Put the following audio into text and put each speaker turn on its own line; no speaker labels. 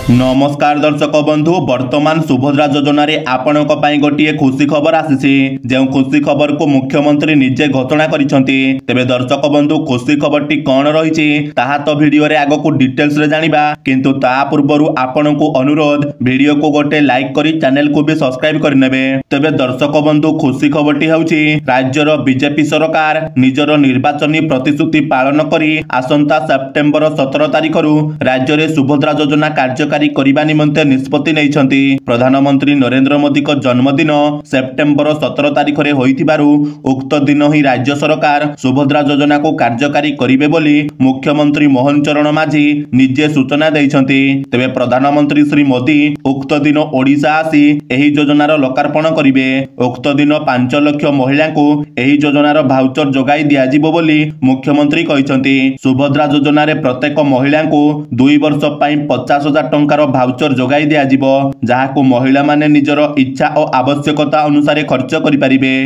नमस्कार दर्शक बंधु वर्तमान सुभद्रा योजन आपणों गोटे खुशी खबर आसी जो खुशी खबर को मुख्यमंत्री निजे घोषणा करिसेंती। तेबे दर्शक बंधु खुशी खबर टी कौन रही तो वीडियो रे आगो को डिटेल्स रे जानिबा, किंतु ता पूर्व आपण को अनुरोध वीडियो को गोटे लाइक करी चैनल को भी सब्सक्राइब करनेबे। तेबे दर्शक बंधु खुशी खबर टी होउची राज्यर बीजेपी सरकार निजर निर्वाचनी प्रतिश्रुति पालन करी आसंता सेप्टेम्बर 17 तारिख राज्य में सुभद्रा योजना कार्यकारी करने निमंते निष्पत्ति नहीं। प्रधानमंत्री नरेंद्र मोदी को जन्मदिन सेप्टेम्बर 17 तारिख में होइथिबारु उक्त दिन ही राज्य सरकार सुभद्रा योजना को कार्यकारी करिवे बोली मुख्यमंत्री मोहन चरण माझी निजे सूचना देइछंती। तेबे प्रधानमंत्री श्री मोदी उक्त दिन ओडिशा आसी एही योजनार लोकार्पण करिवे। उक्त दिन 5 लाख महिला को एही योजनार भाउचर जोगाई दियाजिबो बोली मुख्यमंत्री कहिसंती। सुभद्रा योजना रे प्रत्येक महिला को 2 वर्ष पई 50,000 टंकार भाउचर जोगाई दियाजिबो, जहाको महिला माने निजर इच्छा और आवश्यकता अनुसार खर्च करि परिबे।